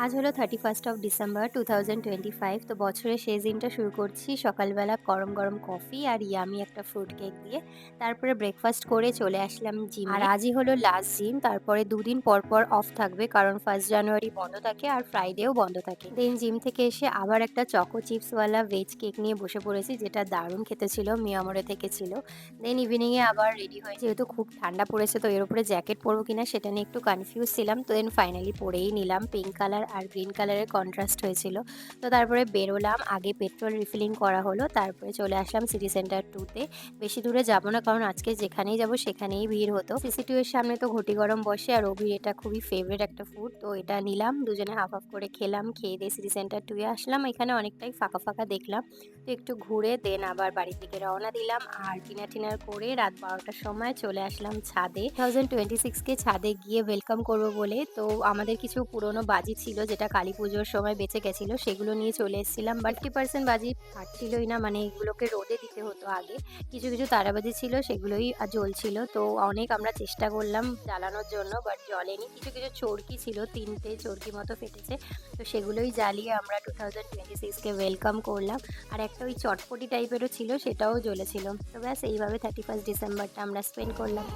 আজ হলো 31st of December 2025। তো বছরের শেষ দিনটা শুরু করছি সকালবেলা গরম গরম কফি আর ইয়ামি একটা ফ্রুট কেক দিয়ে। তারপরে ব্রেকফাস্ট করে চলে আসলাম জিমে। আর আজই হলো লাস্ট জিম, তারপরে দুদিন পর পর অফ থাকবে কারণ 1 জানুয়ারি বন্ধ থাকে আর ফ্রাইডেও বন্ধ থাকে। দেন জিম থেকে এসে আবার একটা চকো চিপসওয়ালা ভেজ কেক নিয়ে বসে পড়েছি, যেটা দারুণ খেতে ছিল, মিয়ামরে থেকে ছিল। দেন ইভিনিংয়ে আবার রেডি হয়ে, যেহেতু খুব ঠান্ডা পড়েছে তো এর উপরে জ্যাকেট পরবো কিনা সেটা নিয়ে একটু কনফিউজ ছিলাম। তো দেন ফাইনালি পরেই নিলাম। পিঙ্ক কালার আর গ্রিন কালারের কন্ট্রাস্ট হয়েছিল। তো তারপরে বেরোলাম, আগে পেট্রোল রিফিলিং করা হলো, তারপরে চলে আসলাম সিটি সেন্টার 2-তে। বেশি দূরে যাবো না কারণ আজকে যেখানেই যাব সেখানেই ভিড় হতো। সিসি2 এর সামনে তো ঘটি গরম বসে আর অভির এটা খুবই ফেভারিট একটা ফুড, তো এটা নিলাম, দুজনে হাফ হাফ করে খেলাম। খেয়ে দিয়ে সিটি সেন্টার 2-এ আসলাম। এখানে অনেকটাই ফাঁকা ফাঁকা দেখলাম, তো একটু ঘুরে দেন আবার বাড়ির দিকে রওনা দিলাম। আর ডিনার টিনার করে রাত 12টার সময় চলে আসলাম ছাদে। 2026কে ছাদে গিয়ে ওয়েলকাম করবো বলে, তো আমাদের কিছু পুরনো বাজি ছিল যেটা কালী পুজোর সময় বেঁচে গেছিলো, সেগুলো নিয়ে চলে এসেছিলাম। বাট 50% বাজি ফাটছিলই না, মানে এগুলোকে রোদে দিতে হতো আগে। কিছু কিছু তারাবাজি ছিল, সেগুলোই জ্বলছিল। তো অনেক আমরা চেষ্টা করলাম জ্বালানোর জন্য, বাট জ্বলেনি। কিছু কিছু চরকি ছিল, 3টে চরকি মতো ফেটেছে, তো সেগুলোই জ্বালিয়ে আমরা 2026কে ওয়েলকাম করলাম। আর একটা ওই চটপটি টাইপেরও ছিল, সেটাও জ্বলেছিল। তো ব্যাস এইভাবে 31 ডিসেম্বরটা আমরা স্পেন্ড করলাম।